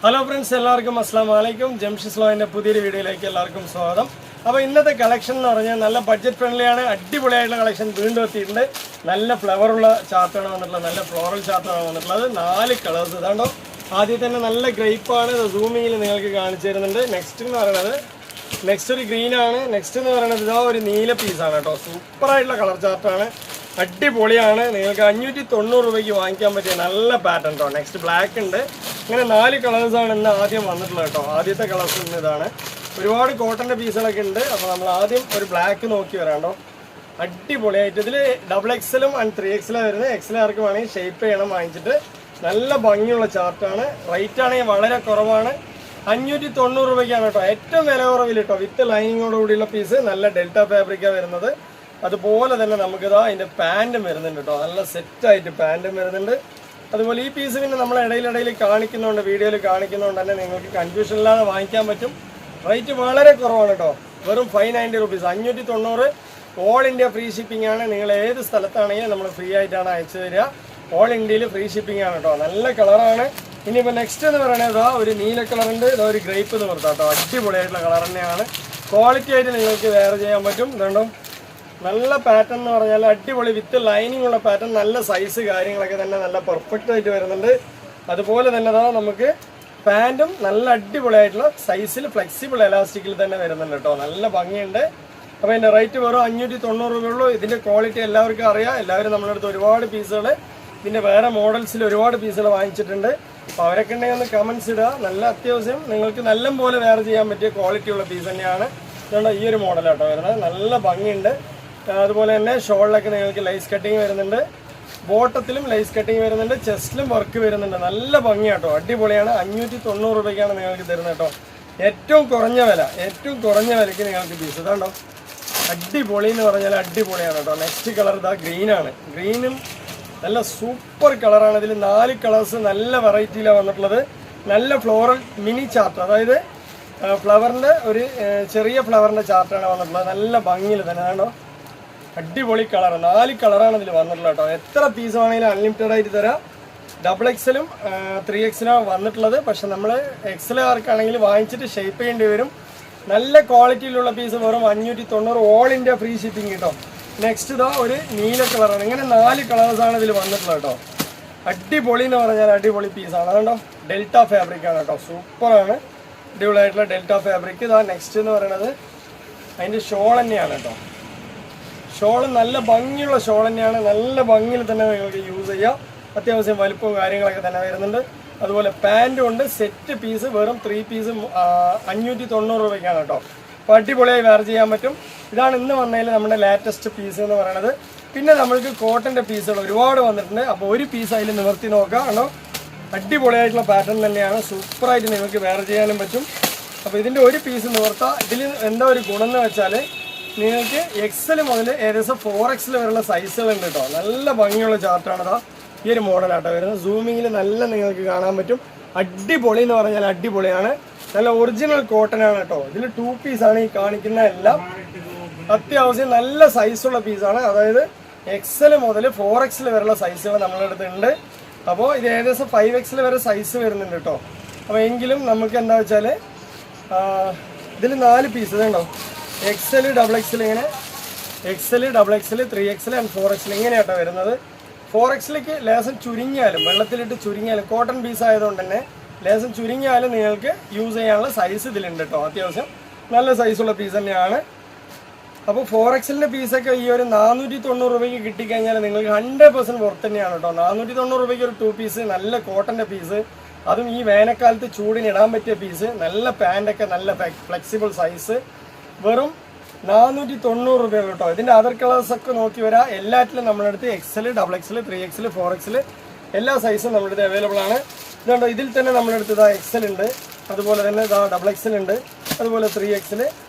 Hello friends, എല്ലാവർക്കും അസ്സലാമു അലൈക്കും. ജംഷിസ് ലോയിൻ്റെ പുതിയൊരു വീഡിയോയിലേക്ക് എല്ലാവർക്കും സ്വാഗതം. അപ്പോൾ ഇന്നത്തെ കളക്ഷൻ എന്ന് പറഞ്ഞാൽ നല്ല ബഡ്ജറ്റ് ഫ്രണ്ട്ലിയാണ്, അടിപൊളിയായിട്ടുള്ള കളക്ഷൻ വീണ്ടും എത്തിയിട്ടുണ്ട്. നല്ല ഫ്ലവറുള്ള ചാർട്ടാണ് വന്നിട്ടുള്ളത്, നല്ല ഫ്ലോറൽ ചാർട്ടാണ് വന്നിട്ടുള്ളത്. 4 കളേഴ്സ് ഇതാണ്ടോ. ആദ്യം തന്നെ നല്ല ഗ്രേപ്പാണ്, സൂമിങ്ങിൽ നിങ്ങൾക്ക് കാണിച്ചു തരുന്നുണ്ട്. നെക്സ്റ്റ് എന്ന് പറയുന്നത് ഒരു ഗ്രീനാണ്. നെക്സ്റ്റ് എന്ന് പറയുന്നത് ഇതാ ഒരു നീല പീസാണ് കേട്ടോ. സൂപ്പറായിട്ടുള്ള കളർ ചാർട്ടാണ്, അടിപൊളിയാണ്. നിങ്ങൾക്ക് 590 രൂപയ്ക്ക് വാങ്ങിക്കാൻ പറ്റിയ നല്ല പാറ്റേൺ കേട്ടോ. നെക്സ്റ്റ് ബ്ലാക്ക് ഉണ്ട്. ഇങ്ങനെ 4 കളേഴ്സാണ് ഇന്ന് ആദ്യം വന്നിട്ടുള്ളത് കേട്ടോ. ആദ്യത്തെ കളേഴ്സ് ഇന്ന് ഇതാണ്. ഒരുപാട് കോട്ടൻ്റെ പീസുകളൊക്കെ ഉണ്ട്. അപ്പോൾ നമ്മൾ ആദ്യം ഒരു ബ്ലാക്ക് നോക്കി വരാണ്ടോ. അടിപൊളിയായിട്ട് ഇതിൽ XXL ആൻഡ് 3XL വരുന്നത്. XLർക്ക് വേണമെങ്കിൽ ഷേപ്പ് ചെയ്യണം വാങ്ങിച്ചിട്ട്. നല്ല ഭംഗിയുള്ള ചാർട്ടാണ്. റേറ്റ് ആണെങ്കിൽ വളരെ കുറവാണ്, 590 രൂപയ്ക്കാണ് കേട്ടോ. ഏറ്റവും വില കുറവിൽ കേട്ടോ. വിത്ത് ലൈനിങ്ങോടുകൂടിയുള്ള പീസ്, നല്ല ഡെൽറ്റ ഫാബ്രിക്കാണ് വരുന്നത്. അതുപോലെ തന്നെ നമുക്കിതാ അതിൻ്റെ പാൻറ്റും വരുന്നുണ്ട് കേട്ടോ. നല്ല സെറ്റായിട്ട് പാൻറ്റും വരുന്നുണ്ട്. അതുപോലെ ഈ പീസ് പിന്നെ നമ്മൾ ഇടയിലിടയിൽ കാണിക്കുന്നുണ്ട്, വീഡിയോയിൽ കാണിക്കുന്നതുകൊണ്ട് തന്നെ നിങ്ങൾക്ക് കൺഫ്യൂഷൻ ഇല്ലാതെ വാങ്ങിക്കാൻ പറ്റും. റേറ്റ് വളരെ കുറവാണ് കേട്ടോ. വെറും 590 rupees, 590. All India free shipping ആണ്. നിങ്ങൾ ഏത് സ്ഥലത്താണെങ്കിലും നമ്മൾ ഫ്രീ ആയിട്ടാണ് അയച്ചു തരിക. ഓൾ ഇന്ത്യയിൽ ഫ്രീ ഷിപ്പിംഗ് ആണ് കേട്ടോ. നല്ല കളറാണ്. ഇനിയിപ്പോൾ നെക്സ്റ്റ് എന്ന് പറയുന്നത് ഇതാ ഒരു നീല കളറുണ്ട്, ഇതാ ഒരു ഗ്രേപ്പ് എന്ന് പറഞ്ഞാൽ കേട്ടോ. അടിപൊളിയായിട്ടുള്ള കളർ തന്നെയാണ്. ക്വാളിറ്റി ആയിട്ട് നിങ്ങൾക്ക് വേറെ ചെയ്യാൻ പറ്റും. ഇതുണ്ടോ, നല്ല പാറ്റേൺ എന്ന് പറഞ്ഞാൽ അടിപൊളി വിത്ത് ലൈനിങ് ഉള്ള പാറ്റേൺ. നല്ല സൈസ് കാര്യങ്ങളൊക്കെ തന്നെ നല്ല പെർഫെക്റ്റ് ആയിട്ട് വരുന്നുണ്ട്. അതുപോലെ തന്നെ ഇതാ നമുക്ക് പാൻറ്റും നല്ല അടിപൊളിയായിട്ടുള്ള സൈസിൽ ഫ്ലെക്സിബിൾ എലാസ്റ്റിക്കിൽ തന്നെ വരുന്നുണ്ട് കേട്ടോ. നല്ല ഭംഗിയുണ്ട്. അപ്പോൾ ഇതിൻ്റെ റേറ്റ് വെറും 590 രൂപയുള്ളൂ. ഇതിൻ്റെ ക്വാളിറ്റി എല്ലാവർക്കും അറിയാം. എല്ലാവരും നമ്മുടെ അടുത്ത് ഒരുപാട് പീസുകൾ, ഇതിൻ്റെ വേറെ മോഡൽസിൽ ഒരുപാട് പീസുകൾ വാങ്ങിച്ചിട്ടുണ്ട്. അപ്പോൾ അവരൊക്കെ ഉണ്ടെങ്കിൽ ഒന്ന് കമൻസ് ഇടുക. നല്ല അത്യാവശ്യം നിങ്ങൾക്ക് നല്ല പോലെ വേറെ ചെയ്യാൻ പറ്റിയ ക്വാളിറ്റിയുള്ള പീസ് തന്നെയാണ്. ഇതുകൊണ്ട് ഈ ഒരു മോഡലാട്ടോ വരുന്നത്. നല്ല ഭംഗിയുണ്ട്. അതുപോലെ തന്നെ ഷോളിലൊക്കെ നിങ്ങൾക്ക് ലൈസ് കട്ടിങ് വരുന്നുണ്ട്, ബോട്ടത്തിലും ലൈസ് കട്ടിങ് വരുന്നുണ്ട്, ചെസ്റ്റിലും വർക്ക് വരുന്നുണ്ട്. നല്ല ഭംഗിയാട്ടോ, അടിപൊളിയാണ്. 590 രൂപയ്ക്കാണ് നിങ്ങൾക്ക് തരുന്നത് കേട്ടോ. ഏറ്റവും കുറഞ്ഞ വിലയ്ക്ക് നിങ്ങൾക്ക് പീസ് ഇതാണ്ടോ. അടിപൊളി എന്ന് പറഞ്ഞാൽ അടിപൊളിയാണ് കേട്ടോ. നെക്സ്റ്റ് കളർ ഇതാ ഗ്രീനാണ്. ഗ്രീനും നല്ല സൂപ്പർ കളറാണ്. ഇതിൽ 4 കളേഴ്സ് നല്ല വെറൈറ്റിയിലാണ് വന്നിട്ടുള്ളത്. നല്ല ഫ്ലോറൽ മിനി ചാർട്ട്, അതായത് ഫ്ലവറിൻ്റെ ഒരു ചെറിയ ഫ്ലവറിൻ്റെ ചാർട്ടാണ് വന്നിട്ടുള്ളത്. നല്ല ഭംഗിയിൽ തന്നെ ആണോ. അടിപൊളി കളർ. 4 കളറാണ് ഇതിൽ വന്നിട്ടുള്ളത് കേട്ടോ. എത്ര പീസ് വേണമെങ്കിലും അൺലിമിറ്റഡ് ആയിട്ട് തരാം. XXL 3XL വന്നിട്ടുള്ളത്. പക്ഷെ നമ്മൾ XLർക്കാണെങ്കിൽ വാങ്ങിച്ചിട്ട് ഷേപ്പ് ചെയ്യേണ്ടി വരും. നല്ല ക്വാളിറ്റിയിലുള്ള പീസ് വെറും 590, ഓൾ ഇന്ത്യ ഫ്രീ ഷിപ്പിംഗ് കേട്ടോ. നെക്സ്റ്റ് ഇതാ ഒരു നീല കളറാണ്. ഇങ്ങനെ 4 കളേഴ്സാണ് ഇതിൽ വന്നിട്ടുള്ളത് കേട്ടോ. അടിപൊളി എന്ന് പറഞ്ഞാൽ അടിപൊളി പീസാണ്. അതുകൊണ്ടോ ഡെൽറ്റ ഫാബ്രിക്കാണ് കേട്ടോ. സൂപ്പറാണ്, അടിപൊളിയായിട്ടുള്ള ഡെൽറ്റ ഫാബ്രിക്. ഇതാ നെക്സ്റ്റ് എന്ന് പറയുന്നത് അതിൻ്റെ ഷോൾ തന്നെയാണ് കേട്ടോ. ഷോൾ നല്ല ഭംഗിയുള്ള ഷോൾ തന്നെയാണ്. നല്ല ഭംഗിയിൽ തന്നെ നിങ്ങൾക്ക് യൂസ് ചെയ്യാം. അത്യാവശ്യം വലുപ്പവും കാര്യങ്ങളൊക്കെ തന്നെ വരുന്നുണ്ട്. അതുപോലെ പാൻറ്റും ഉണ്ട്. സെറ്റ് പീസ് വെറും 3 പീസ് 590 രൂപയ്ക്കാണ് കേട്ടോ. അപ്പോൾ അടിപൊളിയായി വെയർ ചെയ്യാൻ പറ്റും. ഇതാണ് ഇന്ന് വന്നതിൽ നമ്മുടെ ലേറ്റസ്റ്റ് പീസ് എന്ന് പറയുന്നത്. പിന്നെ നമ്മൾക്ക് കോട്ടൻ്റെ പീസുകൾ ഒരുപാട് വന്നിട്ടുണ്ട്. അപ്പോൾ ഒരു പീസ് അതിൽ നിവർത്തി നോക്കാം ആണോ. അടിപൊളിയായിട്ടുള്ള പാറ്റേൺ തന്നെയാണ്. സൂപ്പറായിട്ട് നിങ്ങൾക്ക് വെയർ ചെയ്യാനും പറ്റും. അപ്പോൾ ഇതിൻ്റെ ഒരു പീസ് നിവർത്താം. ഇതിൽ എന്താ ഒരു ഗുണം എന്ന് വെച്ചാൽ നിങ്ങൾക്ക് XL മുതൽ ഏകദേശം 4XL വരെയുള്ള സൈസുകളുണ്ട് കേട്ടോ. നല്ല ഭംഗിയുള്ള ചാർട്ടാണിതാ. ഈ ഒരു മോഡലാട്ടോ വരുന്നത്. സൂമിങ്ങിൽ നല്ല നിങ്ങൾക്ക് കാണാൻ പറ്റും. അടിപൊളി എന്ന് പറഞ്ഞാൽ അടിപൊളിയാണ്. നല്ല ഒറിജിനൽ കോട്ടൺ ആണ് കേട്ടോ. ഇതിൽ 2 പീസാണ് ഈ കാണിക്കുന്ന എല്ലാം. അത്യാവശ്യം നല്ല സൈസുള്ള പീസാണ്. അതായത് XL മുതൽ 4XL വരെയുള്ള സൈസുകൾ നമ്മളുടെ അടുത്തുണ്ട്. അപ്പോൾ ഇത് ഏകദേശം 5XL വരെ സൈസ് വരുന്നുണ്ട് കേട്ടോ. അപ്പോൾ എങ്കിലും നമുക്ക് എന്താ വെച്ചാൽ ഇതിൽ 4 പീസ് ഇതുണ്ടോ. XL XXL ഇങ്ങനെ XL XXL 3XL and 4XL ഇങ്ങനെയാട്ടോ വരുന്നത്. 4XLക്ക് ലേസം ചുരുങ്ങിയാലും, വെള്ളത്തിലിട്ട് ചുരുങ്ങിയാലും, കോട്ടൺ പീസ് ആയതുകൊണ്ട് തന്നെ ലേസം ചുരുങ്ങിയാലും നിങ്ങൾക്ക് യൂസ് ചെയ്യാനുള്ള സൈസ് ഇതിലുണ്ട് കേട്ടോ. അത്യാവശ്യം നല്ല സൈസുള്ള പീസ് തന്നെയാണ്. അപ്പോൾ 4XLൻ്റെ പീസൊക്കെ ഈ ഒരു 490 രൂപയ്ക്ക് കിട്ടിക്കഴിഞ്ഞാൽ നിങ്ങൾക്ക് 100% വർത്ത് തന്നെയാണ് കേട്ടോ. 490 രൂപയ്ക്ക് ഒരു 2 പീസ് നല്ല കോട്ടൻ്റെ പീസ്, അതും ഈ വേനൽക്കാലത്ത് ചൂടിന് ഇടാൻ പറ്റിയ പീസ്, നല്ല പാൻറ്റൊക്കെ നല്ല ഫ്ലെക്സിബിൾ സൈസ്, വെറും 490 രൂപ കേട്ടോ. ഇതിൻ്റെ അതർ കളേഴ്സൊക്കെ നോക്കി വരാം. എല്ലാറ്റിലും നമ്മുടെ അടുത്ത് XL XXL 3XL 4XL എല്ലാ സൈസും നമ്മുടെ അടുത്ത് അവൈലബിൾ ആണ്. ഇതുണ്ടോ, ഇതിൽ തന്നെ നമ്മുടെ അടുത്ത് ഇതാ XL ഉണ്ട്, അതുപോലെ തന്നെ ഇതാ XXL ഉണ്ട്, അതുപോലെ 3XL,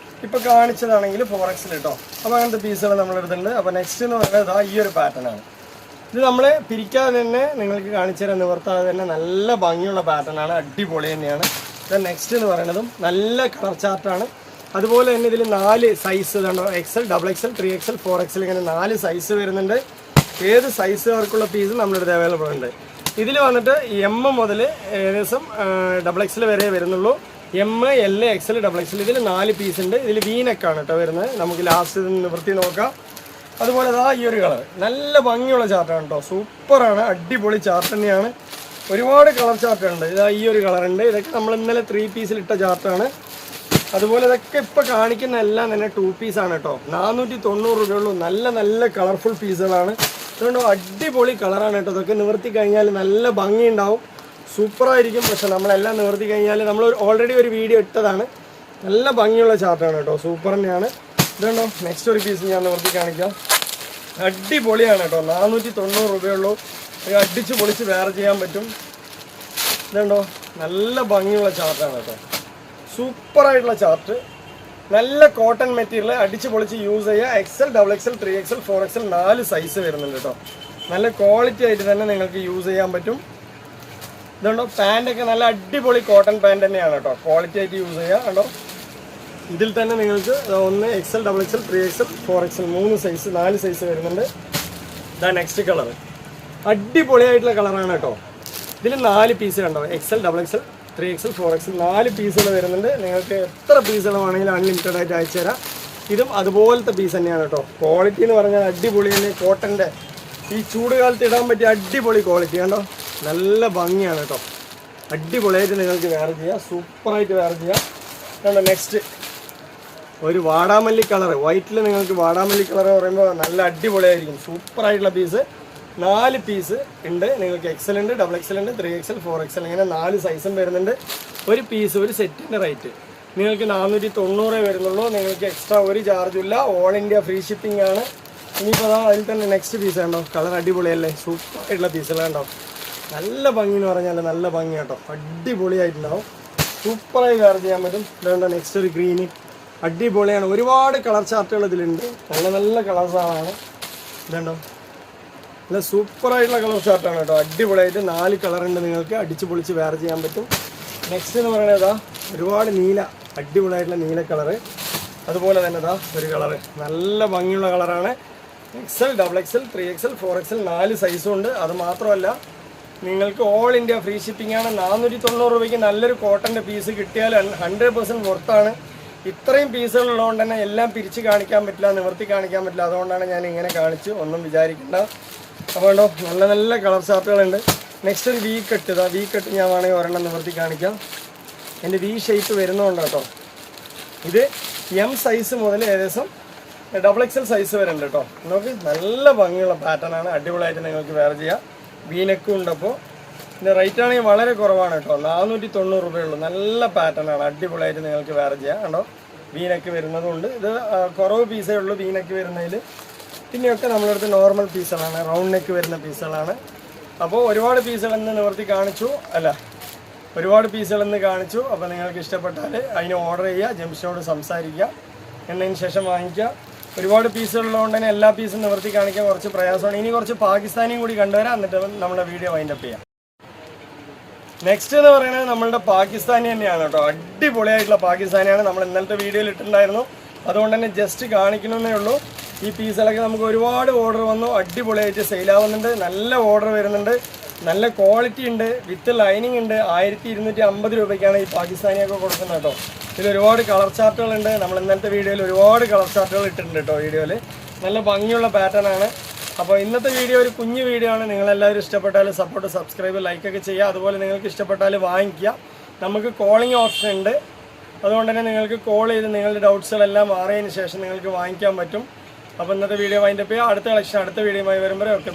ഇപ്പോൾ കാണിച്ചതാണെങ്കിൽ 4XL കേട്ടോ. അപ്പോൾ അങ്ങനത്തെ പീസുകൾ നമ്മുടെ അടുത്തുണ്ട്. അപ്പോൾ നെക്സ്റ്റ് എന്ന് പറയുന്നത് ഇതാ ഈ ഒരു പാറ്റേൺ ആണ്. ഇത് നമ്മൾ പിരിക്കാതെ തന്നെ നിങ്ങൾക്ക് കാണിച്ചു തരാൻ നിവർത്താതെ തന്നെ നല്ല ഭംഗിയുള്ള പാറ്റേൺ ആണ്. അടിപൊളി തന്നെയാണ്. ഇത് നെക്സ്റ്റ് എന്ന് പറയുന്നതും നല്ല കളർ ചാർട്ടാണ്. അതുപോലെ തന്നെ ഇതിൽ 4 സൈസ് ഇതുണ്ടോ. XL XXL 3XL 4XL ഇങ്ങനെ 4 സൈസ് വരുന്നുണ്ട്. ഏത് സൈസുകാർക്കുള്ള പീസ് നമ്മുടെ അടുത്ത് അവൈലബിൾ ഉണ്ട്. ഇതിൽ വന്നിട്ട് എം മുതൽ ഏകദേശം XXL വരെ വരുന്നുള്ളൂ. M, L, XL, XXL. ഇതിൽ 4 പീസ് ഉണ്ട്. ഇതിൽ വീനക്കാണ് കേട്ടോ വരുന്നത്. നമുക്ക് ലാസ്റ്റ് നിവൃത്തി നോക്കാം. അതുപോലെ ഇതാ ഈ ഒരു കളർ നല്ല ഭംഗിയുള്ള ചാർട്ടാണ് കേട്ടോ. സൂപ്പറാണ്, അടിപൊളി ചാർട്ട് തന്നെയാണ്. ഒരുപാട് കളർ ചാർട്ടുണ്ട്. ഇതാ ഈ ഒരു കളറുണ്ട്. ഇതൊക്കെ നമ്മൾ ഇന്നലെ 3 പീസിൽ ഇട്ട ചാർട്ടാണ്. അതുപോലെ ഇതൊക്കെ ഇപ്പോൾ കാണിക്കുന്ന എല്ലാം തന്നെ 2 പീസാണ് കേട്ടോ. 490 രൂപയുള്ളൂ. നല്ല നല്ല കളർഫുൾ പീസുകളാണ്. അതുകൊണ്ട് അടിപൊളി കളറാണ് കേട്ടോ. ഇതൊക്കെ നിവർത്തി കഴിഞ്ഞാൽ നല്ല ഭംഗിയുണ്ടാവും, സൂപ്പറായിരിക്കും. പക്ഷെ നമ്മളെല്ലാം നിവർത്തി കഴിഞ്ഞാൽ നമ്മൾ ഓൾറെഡി ഒരു വീഡിയോ ഇട്ടതാണ്. നല്ല ഭംഗിയുള്ള ചാർട്ടാണ് കേട്ടോ, സൂപ്പർ തന്നെയാണ്. ഇതുണ്ടോ നെക്സ്റ്റ് ഒരു പീസ് ഞാൻ നിവർത്തി കാണിക്കാം. അടിപൊളിയാണ് കേട്ടോ. 490 രൂപയുള്ളൂ. അടിച്ച് പൊളിച്ച് വേറെ ചെയ്യാൻ പറ്റും. ഇതുണ്ടോ നല്ല ഭംഗിയുള്ള ചാർട്ടാണ് കേട്ടോ, സൂപ്പറായിട്ടുള്ള ചാർട്ട്. നല്ല കോട്ടൺ മെറ്റീരിയൽ, അടിച്ച് പൊളിച്ച് യൂസ് ചെയ്യുക. XL, XXL, 3XL, 4XL 4 size വരുന്നുണ്ട് കേട്ടോ. നല്ല ക്വാളിറ്റി ആയിട്ട് തന്നെ നിങ്ങൾക്ക് യൂസ് ചെയ്യാൻ പറ്റും. ഇതുണ്ടോ പാൻറ്റൊക്കെ നല്ല അടിപൊളി കോട്ടൺ പാൻറ്റ് തന്നെയാണ് കേട്ടോ. ക്വാളിറ്റി ആയിട്ട് യൂസ് ചെയ്യുക കേട്ടോ. ഇതിൽ തന്നെ നിങ്ങൾക്ക് 1, XL, XXL, 3XL, 4XL 3 size 4 size വരുന്നുണ്ട്. ഇതാ നെക്സ്റ്റ് കളർ, അടിപൊളിയായിട്ടുള്ള കളറാണ് കേട്ടോ. ഇതിൽ 4 പീസ് കണ്ടോ. XL, XXL, 3XL, 4XL 4 പീസുകൾ വരുന്നുണ്ട്. നിങ്ങൾക്ക് എത്ര പീസുകൾ വേണമെങ്കിലും അൺലിമിറ്റഡ് ആയിട്ട് അയച്ചു തരാം. ഇതും അതുപോലത്തെ പീസ് തന്നെയാണ് കേട്ടോ. ക്വാളിറ്റി എന്ന് പറഞ്ഞാൽ അടിപൊളി തന്നെ. കോട്ടൻ്റെ ഈ ചൂട് കാലത്ത് ഇടാൻ പറ്റിയ അടിപൊളി ക്വാളിറ്റി കണ്ടോ. നല്ല ഭംഗിയാണ് കേട്ടോ. അടിപൊളിയായിട്ട് നിങ്ങൾക്ക് വെയർ ചെയ്യാം, സൂപ്പറായിട്ട് വെയർ ചെയ്യാം കണ്ടോ. നെക്സ്റ്റ് ഒരു വാടാമല്ലി കളർ, വൈറ്റിൽ നിങ്ങൾക്ക് വാടാമല്ലി കളർ പറയുമ്പോൾ നല്ല അടിപൊളിയായിരിക്കും. സൂപ്പറായിട്ടുള്ള പീസ് 4 പീസ് ഉണ്ട് നിങ്ങൾക്ക്. XL ഉണ്ട്, XXL ഉണ്ട്, 3XL, 4XL ഇങ്ങനെ 4 സൈസും വരുന്നുണ്ട്. ഒരു പീസ് ഒരു സെറ്റിൻ്റെ റേറ്റ് നിങ്ങൾക്ക് 490 വരുന്നുള്ളൂ. നിങ്ങൾക്ക് എക്സ്ട്രാ ഒരു ചാർജും ഇല്ല. ഓൾ ഇന്ത്യ ഫ്രീ ഷിപ്പിംഗ് ആണ്. ഇനിയിപ്പോൾ അതാ അതിൽ തന്നെ നെക്സ്റ്റ് പീസ് കണ്ടോ. കളർ അടിപൊളിയല്ലേ, സൂപ്പറായിട്ടുള്ള പീസുകളുണ്ടോ. നല്ല ഭംഗി എന്ന് പറഞ്ഞാൽ നല്ല ഭംഗി കേട്ടോ. അടിപൊളിയായിട്ടുണ്ടാവും, സൂപ്പറായി വെയർ ചെയ്യാൻ പറ്റും. ഇതുകൊണ്ടോ നെക്സ്റ്റ് ഒരു ഗ്രീന്, അടിപൊളിയാണ്. ഒരുപാട് കളർ ചാർട്ടുകൾ ഇതിലുണ്ട്. നല്ല നല്ല കളേഴ്സാണ്. ഇതുണ്ടോ നല്ല സൂപ്പറായിട്ടുള്ള കളർ ചാർട്ടാണ് കേട്ടോ. അടിപൊളിയായിട്ട് 4 കളറുണ്ട്. നിങ്ങൾക്ക് അടിച്ച് പൊളിച്ച് വെയർ ചെയ്യാൻ പറ്റും. നെക്സ്റ്റ് എന്ന് പറയുന്നത് ഇതാ ഒരുപാട് നീല, അടിപൊളിയായിട്ടുള്ള നീല കളറ്. അതുപോലെ തന്നെ ഇതാ ഒരു കളറ് നല്ല ഭംഗിയുള്ള കളറാണ്. XL, XXL, 3XL, 4XL 4 സൈസും ഉണ്ട്. അത് മാത്രമല്ല നിങ്ങൾക്ക് ഓൾ ഇന്ത്യ ഫ്രീ ഷിപ്പിംഗ് ആണ്. 490 രൂപയ്ക്ക് നല്ലൊരു കോട്ടൻ്റെ പീസ് കിട്ടിയാൽ 100% വർത്താണ്. ഇത്രയും പീസുകൾ ഉള്ളതുകൊണ്ട് തന്നെ എല്ലാം പിരിച്ച് കാണിക്കാൻ പറ്റില്ല, നിവർത്തി കാണിക്കാൻ പറ്റില്ല. അതുകൊണ്ടാണ് ഞാൻ ഇങ്ങനെ കാണിച്ചു, ഒന്നും വിചാരിക്കേണ്ട. അപ്പോൾ ഉണ്ടോ നല്ല നല്ല കളർ ചാർട്ടുകളുണ്ട്. നെക്സ്റ്റ് ഒരു വി കട്ട്, ഇതാ വി കട്ട് ഞാൻ വേണമെങ്കിൽ ഒരെണ്ണം നിവർത്തി കാണിക്കാം. എൻ്റെ വി ഷേപ്പ് വരുന്നതുകൊണ്ട് കേട്ടോ. ഇത് M സൈസ് മുതൽ ഏകദേശം XXL സൈസ് വരെ ഉണ്ട് കേട്ടോ. നോക്ക് നല്ല ഭംഗിയുള്ള പാറ്റേൺ ആണ്. അടിപൊളിയായിട്ട് നിങ്ങൾക്ക് വെയർ ചെയ്യാം. വീനക്കും ഉണ്ട്. അപ്പോൾ ഇതിൻ്റെ റേറ്റ് ആണെങ്കിൽ വളരെ കുറവാണ് കേട്ടോ. 490 രൂപയുള്ളൂ. നല്ല പാറ്റേൺ ആണ്, അടിപൊളിയായിട്ട് നിങ്ങൾക്ക് വെയർ ചെയ്യാം കേട്ടോ. വീനക്ക് വരുന്നതുകൊണ്ട് ഇത് കുറവ് പീസേ ഉള്ളൂ വീനക്ക് വരുന്നതിൽ. പിന്നെയൊക്കെ നമ്മളടുത്ത് നോർമൽ പീസുകളാണ്, റൗണ്ട് നെക്ക് വരുന്ന പീസുകളാണ്. അപ്പോൾ ഒരുപാട് പീസുകളെന്ന് നിവർത്തി കാണിച്ചു, ഒരുപാട് പീസുകളെന്ന് കാണിച്ചു. അപ്പോൾ നിങ്ങൾക്ക് ഇഷ്ടപ്പെട്ടാൽ അതിന് ഓർഡർ ചെയ്യുക, ജംഷനോട് സംസാരിക്കുക, എന്നതിന് ശേഷം വാങ്ങിക്കുക. ഒരുപാട് പീസുകളുള്ളതുകൊണ്ട് തന്നെ എല്ലാ പീസും നിവർത്തി കാണിക്കാൻ കുറച്ച് പ്രയാസമാണ്. ഇനി കുറച്ച് പാകിസ്ഥാനിയും കൂടി കണ്ടുവരാം, എന്നിട്ട് നമ്മുടെ വീഡിയോ വൈൻഡപ്പ് ചെയ്യാം. നെക്സ്റ്റ് എന്ന് പറയുന്നത് നമ്മളുടെ പാകിസ്ഥാനി തന്നെയാണ് കേട്ടോ. അടിപൊളിയായിട്ടുള്ള പാകിസ്ഥാനിയാണ്. നമ്മൾ ഇന്നലത്തെ വീഡിയോയിൽ ഇട്ടിട്ടുണ്ടായിരുന്നു, അതുകൊണ്ട് തന്നെ ജസ്റ്റ് കാണിക്കണമെന്നേ ഉള്ളൂ. ഈ പീസുകളൊക്കെ നമുക്ക് ഒരുപാട് ഓർഡർ വന്നു, അടിപൊളിയായിട്ട് സെയിലാവുന്നുണ്ട്. നല്ല ഓർഡർ വരുന്നുണ്ട്, നല്ല ക്വാളിറ്റി ഉണ്ട്, വിത്ത് ലൈനിങ് ഉണ്ട്. 1250 രൂപയ്ക്കാണ് ഈ പാകിസ്ഥാനിയൊക്കെ കൊടുക്കുന്നത് കേട്ടോ. ഇതിൽ ഒരുപാട് കളർ ചാർട്ടുകളുണ്ട്. നമ്മൾ ഇന്നത്തെ വീഡിയോയിൽ ഒരുപാട് കളർ ചാർട്ടുകൾ ഇട്ടിട്ടുണ്ട് കേട്ടോ. വീഡിയോയിൽ നല്ല ഭംഗിയുള്ള പാറ്റേൺ ആണ്. അപ്പോൾ ഇന്നത്തെ വീഡിയോ ഒരു കുഞ്ഞു വീഡിയോ ആണ്. നിങ്ങളെല്ലാവരും ഇഷ്ടപ്പെട്ടാൽ സപ്പോർട്ട്, സബ്സ്ക്രൈബ്, ലൈക്കൊക്കെ ചെയ്യുക. അതുപോലെ നിങ്ങൾക്ക് ഇഷ്ടപ്പെട്ടാൽ വാങ്ങിക്കുക. നമുക്ക് കോളിംഗ് ഓപ്ഷൻ ഉണ്ട്, അതുകൊണ്ട് തന്നെ നിങ്ങൾക്ക് കോൾ ചെയ്ത് നിങ്ങളുടെ ഡൗട്ട്സുകളെല്ലാം മാറിയതിന് ശേഷം നിങ്ങൾക്ക് വാങ്ങിക്കാൻ പറ്റും. അപ്പോൾ ഇന്നത്തെ വീഡിയോ വൈൻഡപ്പ് ചെയ്യുക. അടുത്ത കളക്ഷൻ അടുത്ത വീഡിയോയുമായി വരുമ്പോൾ ഓക്കെ.